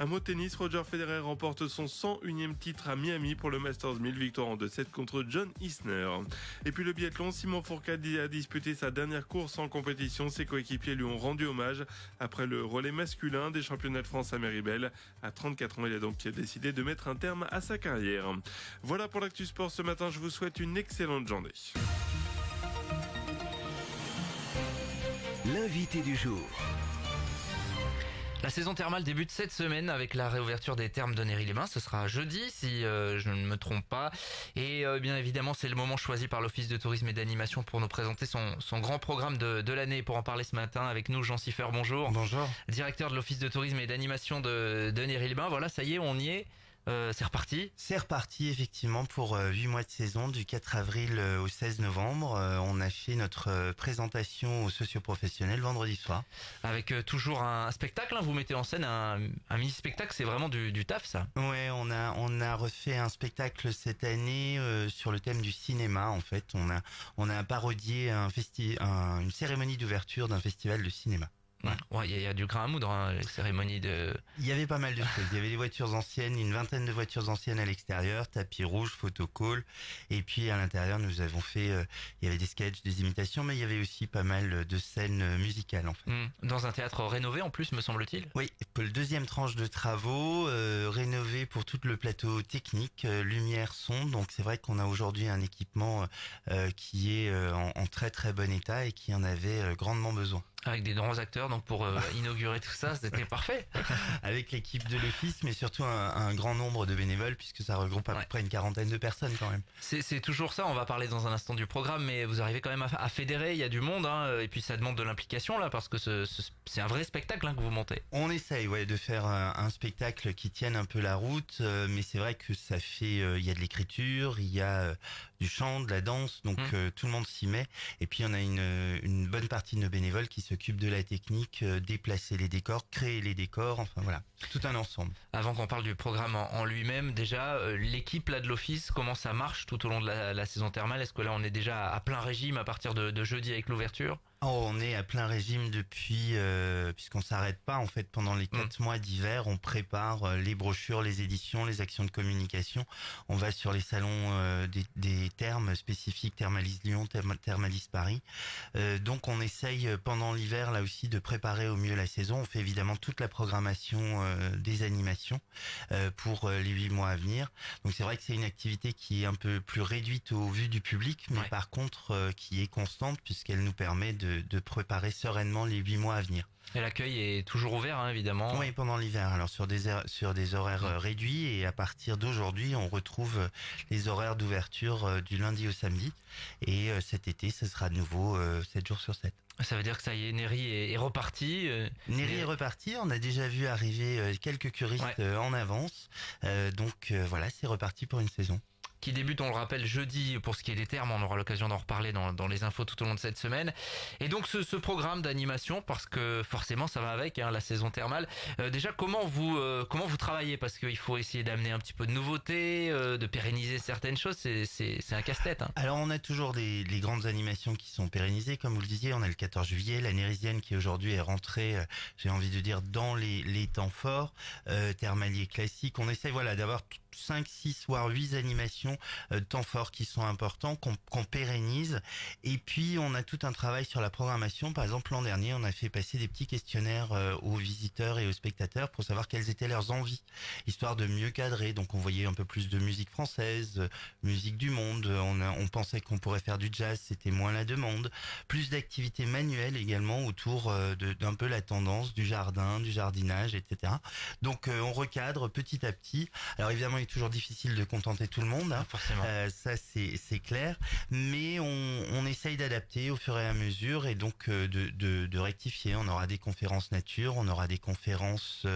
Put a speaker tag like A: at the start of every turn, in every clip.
A: Un mot de tennis, Roger Federer remporte son 101e titre à Miami pour le Masters 1000, victoire en 2-7 contre John Isner. Et puis le biathlon, Simon Fourcade a disputé sa dernière course en compétition. Ses coéquipiers lui ont rendu hommage après le relais masculin des championnats de France à Méribel. À 34 ans, il a donc décidé de mettre un terme à sa carrière. Voilà pour l'actu sport ce matin, je vous souhaite une excellente journée.
B: L'invité du jour.
C: La saison thermale débute cette semaine avec la réouverture des thermes de Néry-les-Bains. Ce sera jeudi si je ne me trompe pas. Et bien évidemment, c'est le moment choisi par l'Office de tourisme et d'animation pour nous présenter son grand programme de l'année. Pour en parler ce matin avec nous, Jean Siffer, bonjour.
D: Bonjour.
C: Directeur de l'Office de tourisme et d'animation de Néry-les-Bains. Voilà, ça y est, on y est. C'est reparti.
D: C'est reparti effectivement pour 8 mois de saison du 4 avril au 16 novembre. On a fait notre présentation aux socioprofessionnels vendredi soir.
C: Avec toujours un spectacle, vous mettez en scène un mini-spectacle, c'est vraiment du taf ça.
D: Ouais, on a refait un spectacle cette année sur le thème du cinéma en fait. On a parodié une cérémonie d'ouverture d'un festival de cinéma.
C: Ouais, il y a du grain à moudre, les cérémonies de...
D: Il y avait pas mal de choses. Il y avait des voitures anciennes, une vingtaine de voitures anciennes à l'extérieur, tapis rouge, photocall. Et puis à l'intérieur, nous avons fait, il y avait des sketchs, des imitations, mais il y avait aussi pas mal de scènes musicales en fait.
C: Dans un théâtre rénové en plus, me semble-t-il.
D: Oui, pour le deuxième tranche de travaux, rénové pour tout le plateau technique, lumière, son. Donc c'est vrai qu'on a aujourd'hui un équipement qui est en très très bon état et qui en avait grandement besoin.
C: Avec des grands acteurs, donc pour inaugurer tout ça, c'était parfait.
D: Avec l'équipe de l'office, mais surtout un grand nombre de bénévoles, puisque ça regroupe à peu près une quarantaine de personnes quand même.
C: C'est toujours ça, on va parler dans un instant du programme, mais vous arrivez quand même à fédérer, il y a du monde, et puis ça demande de l'implication là, parce que c'est un vrai spectacle que vous montez.
D: On essaye de faire un spectacle qui tienne un peu la route, mais c'est vrai que ça fait, il y a de l'écriture, il y a du chant, de la danse, donc tout le monde s'y met. Et puis on a une bonne partie de nos bénévoles qui s'occupent de la technique, déplacer les décors, créer les décors, enfin voilà, tout un ensemble.
C: Avant qu'on parle du programme en lui-même, déjà l'équipe là de l'office, comment ça marche tout au long de la saison thermale? Est-ce que là on est déjà à plein régime à partir de jeudi avec l'ouverture?
D: Oh, on est à plein régime depuis, puisqu'on s'arrête pas en fait pendant les 4 mois d'hiver. On prépare les brochures, les éditions, les actions de communication. On va sur les salons des thermes spécifiques, Thermalis Lyon, Thermalis Paris. Donc on essaye pendant l'hiver là aussi de préparer au mieux la saison. On fait évidemment toute la programmation des animations pour les 8 mois à venir. Donc c'est vrai que c'est une activité qui est un peu plus réduite au vu du public, mais par contre qui est constante puisqu'elle nous permet de préparer sereinement les 8 mois à venir.
C: Et l'accueil est toujours ouvert, évidemment.
D: Oui, pendant l'hiver. Alors sur des horaires réduits, et à partir d'aujourd'hui, on retrouve les horaires d'ouverture du lundi au samedi. Et cet été, ce sera de nouveau 7 jours sur 7.
C: Ça veut dire que ça y est, Néry est reparti.
D: Néry est reparti. On a déjà vu arriver quelques curistes en avance. Donc voilà, c'est reparti pour une saison.
C: Qui débute, on le rappelle, jeudi pour ce qui est des termes. On aura l'occasion d'en reparler dans les infos tout au long de cette semaine. Et donc ce programme d'animation, parce que forcément ça va avec la saison thermale. Déjà comment vous travaillez, parce qu'il faut essayer d'amener un petit peu de nouveauté, de pérenniser certaines choses. C'est un casse-tête.
D: Alors on a toujours les grandes animations qui sont pérennisées, comme vous le disiez. On a le 14 juillet, la Nérysienne qui aujourd'hui est rentrée, j'ai envie de dire, dans les temps forts. Thermalier classique. On essaye d'avoir 5, 6 voire 8 animations de temps forts qui sont importants, qu'on pérennise. Et puis on a tout un travail sur la programmation. Par exemple, l'an dernier, on a fait passer des petits questionnaires aux visiteurs et aux spectateurs pour savoir quelles étaient leurs envies, histoire de mieux cadrer. Donc on voyait un peu plus de musique française, musique du monde. On pensait qu'on pourrait faire du jazz, c'était moins la demande. Plus d'activités manuelles également autour d'un peu la tendance du jardin, du jardinage, etc. Donc on recadre petit à petit. Alors évidemment, il est toujours difficile de contenter tout le monde,
C: forcément.
D: Ça c'est clair, mais on essaye d'adapter au fur et à mesure et donc de rectifier. On aura des conférences nature, on aura des conférences,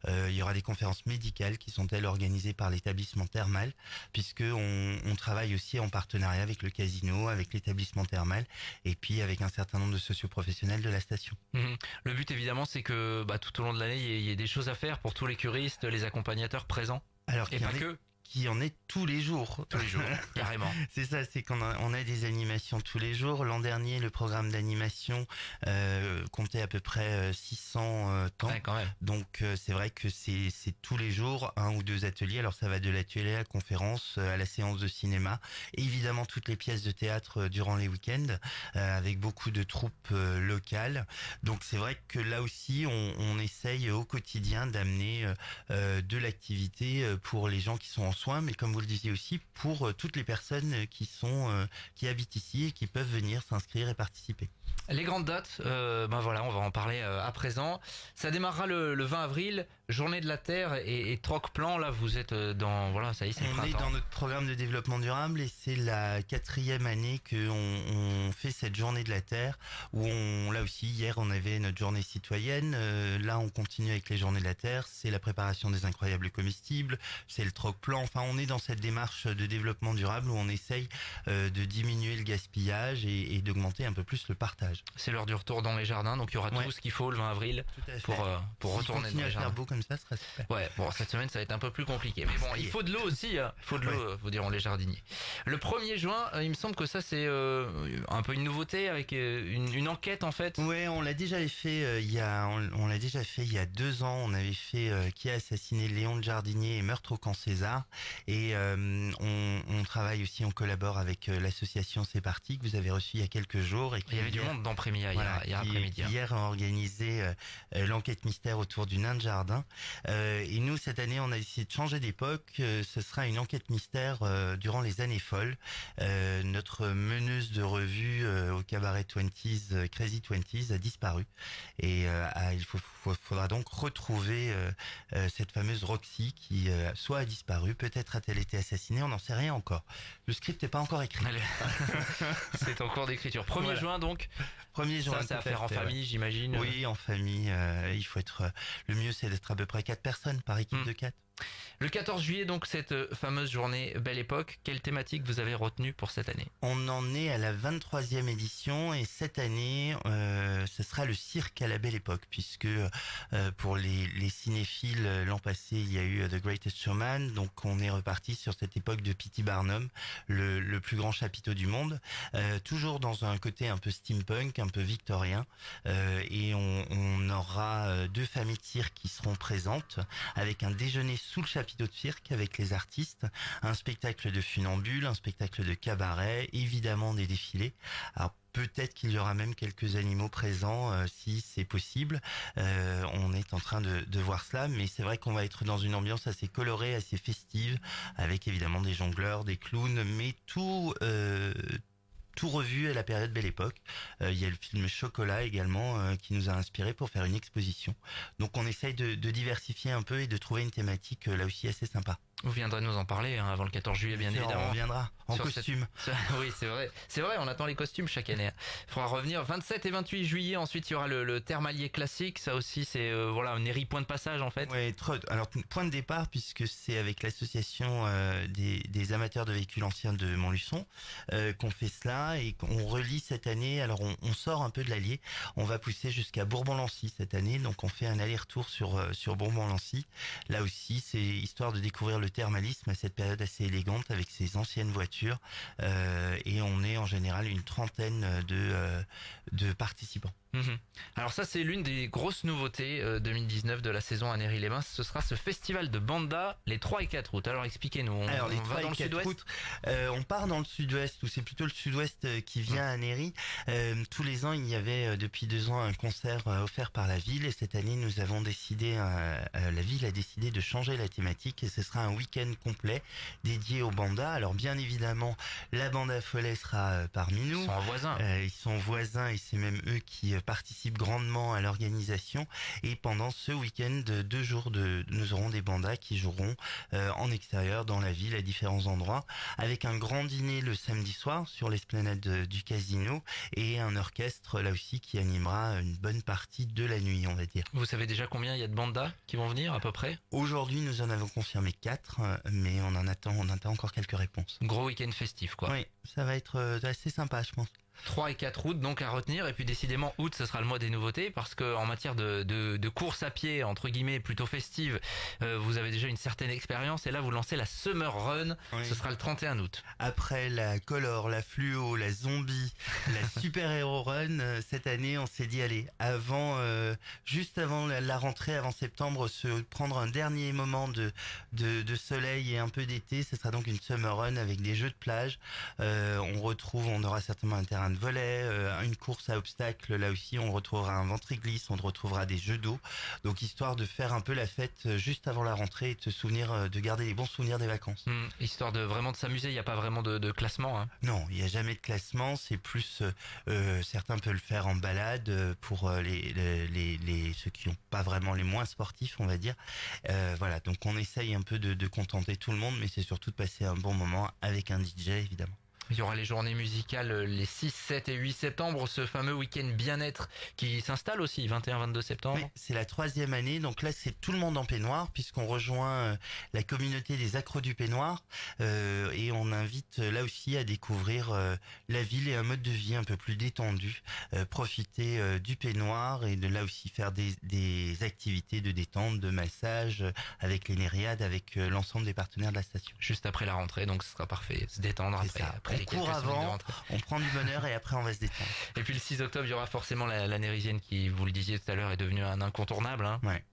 D: il y aura des conférences médicales qui sont elles organisées par l'établissement thermal, puisque on travaille aussi en partenariat avec le casino, avec l'établissement thermal et puis avec un certain nombre de socioprofessionnels de la station.
C: Le but évidemment c'est que tout au long de l'année il y ait des choses à faire pour tous les curistes, les accompagnateurs présents.
D: Alors
C: et pas que.
D: qui en est tous les jours.
C: Tous les jours, carrément.
D: C'est ça, c'est qu'on a des animations tous les jours. L'an dernier, le programme d'animation comptait à peu près 600 temps.
C: Ouais, quand même.
D: Donc c'est vrai que c'est tous les jours, 1 ou 2 ateliers. Alors ça va de l'atelier à la conférence, à la séance de cinéma. Et évidemment toutes les pièces de théâtre durant les week-ends, avec beaucoup de troupes locales. Donc c'est vrai que là aussi, on essaye au quotidien d'amener de l'activité pour les gens qui sont en soins, mais comme vous le disiez aussi, pour toutes les personnes qui habitent ici et qui peuvent venir s'inscrire et participer.
C: Les grandes dates, ben voilà, on va en parler à présent. Ça démarrera le 20 avril, Journée de la Terre et Troc-Plan. Là, vous êtes dans, voilà, ça y est, c'est le
D: On est
C: printemps.
D: dans notre programme de développement durable et c'est la 4e année qu'on fait cette Journée de la Terre où là aussi, hier, on avait notre journée citoyenne. Là, on continue avec les Journées de la Terre. C'est la préparation des incroyables comestibles, c'est le Troc-Plan. Enfin, on est dans cette démarche de développement durable où on essaye de diminuer le gaspillage et d'augmenter un peu plus le partage.
C: C'est l'heure du retour dans les jardins, donc il y aura tout ce qu'il faut le 20 avril
D: Tout à fait.
C: pour
D: Si
C: retourner
D: continue
C: dans les
D: à faire
C: jardins.
D: beau comme ça sera super.
C: Ouais, bon, cette semaine ça va être un peu plus compliqué. Mais bon,
D: Ça y
C: il
D: est.
C: faut de l'eau aussi, hein. Il faut de l'eau, vous diront les jardiniers. Le 1er juin, il me semble que ça c'est un peu une nouveauté avec une enquête en fait.
D: Ouais, on l'a déjà fait on l'a déjà fait il y a 2 ans. On avait fait Qui a assassiné Léon le Jardinier et Meurtre au camp César. Et on travaille aussi, on collabore avec l'association C'est Parti que vous avez reçu il y a quelques jours. Et
C: Il y avait du monde dans Prémia
D: Voilà,
C: hier après-midi. Hein.
D: hier a organisé l'enquête mystère autour du nain de jardin. Et nous, cette année, on a décidé de changer d'époque. Ce sera une enquête mystère durant les années folles. Notre meneuse de revue au cabaret 20s, Crazy 20s, a disparu. Et il faudra donc retrouver cette fameuse Roxy qui soit a disparu, peut-être a-t-elle été assassinée, on n'en sait rien encore. Le script n'est pas encore écrit.
C: Allez. C'est en cours d'écriture. 1er
D: Voilà.
C: juin donc.
D: 1er juin,
C: Ça, c'est à
D: tout
C: faire en
D: fait,
C: famille, j'imagine.
D: Oui, en famille. Il faut être. Le mieux, c'est d'être à peu près 4 personnes par équipe de 4.
C: Le 14 juillet, donc, cette fameuse journée Belle Époque, quelle thématique vous avez retenue pour cette année?
D: On en est à la 23e édition et cette année, ce sera le cirque à la Belle Époque puisque pour les cinéphiles, l'an passé, il y a eu The Greatest Showman, donc on est reparti sur cette époque de P.T. Barnum, le plus grand chapiteau du monde, toujours dans un côté un peu steampunk, un peu victorien, et on aura 2 familles de cirque qui seront présentes avec un déjeuner sous le chapiteau de cirque avec les artistes, un spectacle de funambule, un spectacle de cabaret, évidemment des défilés. Alors peut-être qu'il y aura même quelques animaux présents si c'est possible. On est en train de voir cela, mais c'est vrai qu'on va être dans une ambiance assez colorée, assez festive, avec évidemment des jongleurs, des clowns, mais tout revu à la période Belle Époque. Il y a le film Chocolat également qui nous a inspiré pour faire une exposition. Donc on essaye de diversifier un peu et de trouver une thématique là aussi assez sympa.
C: Vous viendrez nous en parler hein, avant le 14 juillet, bien évidemment.
D: On reviendra en
C: Sur
D: costume.
C: Oui, c'est vrai. C'est vrai, on attend les costumes chaque année. Il faudra revenir 27 et 28 juillet. Ensuite, il y aura le Thermalier classique. Ça aussi, c'est voilà, un Néry point de passage en fait.
D: Ouais, alors point de départ puisque c'est avec l'association des amateurs de véhicules anciens de Montluçon qu'on fait cela et qu'on relie cette année. Alors on sort un peu de l'Allier. On va pousser jusqu'à Bourbon-Lancy cette année. Donc on fait un aller-retour sur Bourbon-Lancy. Là aussi, c'est histoire de découvrir le thermalisme à cette période assez élégante avec ses anciennes voitures et on est en général une trentaine de participants.
C: Alors ça c'est l'une des grosses nouveautés 2019 de la saison à Néry-les-Bains. Ce sera ce festival de banda les 3 et 4 août. Alors expliquez-nous,
D: Alors, les
C: on va dans le
D: 3 et 4
C: sud-ouest
D: août, on part dans le sud-ouest, ou c'est plutôt le sud-ouest qui vient à Néry. Tous les ans, il y avait depuis 2 ans un concert offert par la ville, et cette année, nous avons décidé, la ville a décidé de changer la thématique, et ce sera un week-end complet dédié au banda. Alors bien évidemment, la banda Follet sera parmi nous.
C: Ils sont en voisins.
D: Ils sont voisins, et c'est même eux qui participent grandement à l'organisation. Et pendant ce week-end, 2 jours, nous aurons des bandas qui joueront en extérieur dans la ville à différents endroits, avec un grand dîner le samedi soir sur l'esplanade du casino et un orchestre là aussi qui animera une bonne partie de la nuit, on va dire.
C: Vous savez déjà combien il y a de bandas qui vont venir à peu près?
D: Aujourd'hui, nous en avons confirmé 4, mais on attend encore quelques réponses.
C: Gros week-end festif quoi.
D: Oui, ça va être assez sympa, je pense.
C: 3 et 4 août donc à retenir, et puis décidément août ce sera le mois des nouveautés, parce que en matière de course à pied entre guillemets plutôt festive, vous avez déjà une certaine expérience, et là vous lancez la Summer Run.
D: Oui.
C: Ce sera le 31 août.
D: Après la Color, la Fluo, la Zombie, la Super Hero Run, cette année on s'est dit allez, juste avant la rentrée, avant septembre, se prendre un dernier moment de soleil et un peu d'été. Ce sera donc une Summer Run avec des jeux de plage. On aura certainement un terrain de volley, une course à obstacles. Là aussi, on retrouvera un ventre-glisse, on retrouvera des jeux d'eau. Donc, histoire de faire un peu la fête juste avant la rentrée et de se souvenir, de garder les bons souvenirs des vacances.
C: Histoire de vraiment de s'amuser, il n'y a pas vraiment de classement. Hein.
D: Non, il n'y a jamais de classement. C'est plus, certains peuvent le faire en balade pour ceux qui n'ont pas vraiment les moins sportifs, on va dire. Voilà, donc on essaye un peu de contenter tout le monde, mais c'est surtout de passer un bon moment avec un DJ, évidemment.
C: Il y aura les journées musicales les 6, 7 et 8 septembre, ce fameux week-end bien-être qui s'installe aussi, 21-22 septembre.
D: Oui, c'est la 3e année, donc là c'est tout le monde en peignoir, puisqu'on rejoint la communauté des accros du peignoir, et on invite là aussi à découvrir la ville et un mode de vie un peu plus détendu, profiter du peignoir et de là aussi faire des activités de détente, de massage avec les Néréades, avec l'ensemble des partenaires de la station.
C: Juste après la rentrée, donc ce sera parfait, se détendre après.
D: On court avant, on prend du bonheur et après on va se détendre.
C: Et puis le 6 octobre, il y aura forcément la Nérisienne qui, vous le disiez tout à l'heure, est devenue un incontournable. Hein.
D: Ouais.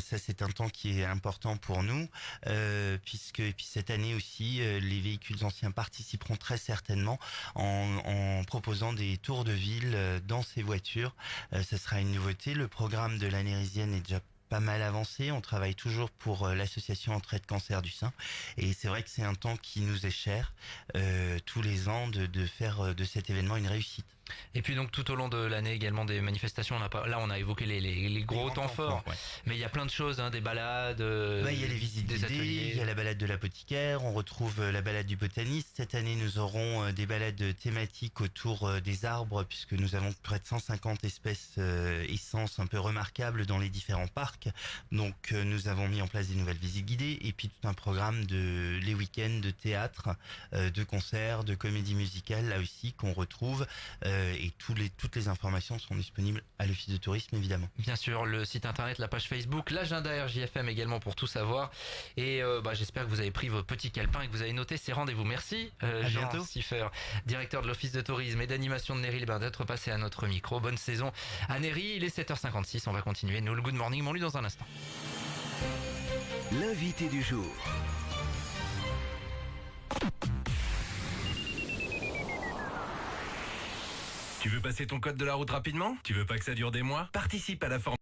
D: Ça c'est un temps qui est important pour nous, et puis cette année aussi les véhicules anciens participeront très certainement en proposant des tours de ville dans ces voitures. Ça sera une nouveauté. Le programme de la Nérisienne est déjà pas mal avancé. On travaille toujours pour l'association Entraide Cancer du Sein, et c'est vrai que c'est un temps qui nous est cher tous les ans de faire de cet événement une réussite.
C: Et puis donc tout au long de l'année également des manifestations. On a évoqué les gros temps forts,
D: ouais.
C: Mais il y a plein de choses, hein, des balades,
D: il y a les visites
C: des
D: guidées,
C: ateliers.
D: il y a la balade de l'apothicaire, on retrouve la balade du botaniste. Cette année, nous aurons des balades thématiques autour des arbres, puisque nous avons près de 150 espèces essences un peu remarquables dans les différents parcs. Donc nous avons mis en place des nouvelles visites guidées, et puis tout un programme les week-ends de théâtre, de concerts, de comédie musicale, là aussi qu'on retrouve. Et toutes les informations sont disponibles à l'Office de tourisme, évidemment.
C: Bien sûr, le site internet, la page Facebook, l'agenda RJFM également pour tout savoir. Et j'espère que vous avez pris vos petits calepins et que vous avez noté ces rendez-vous. Merci Jean
D: bientôt.
C: Siffer, directeur de l'Office de tourisme et d'animation de Néry, d'être passé à notre micro. Bonne saison à Néry, il est 7h56, on va continuer. Nous, le Good Morning, mon lui dans un instant.
B: L'invité du jour. Tu veux passer ton code de la route rapidement? Tu veux pas que ça dure des mois? Participe à la formation.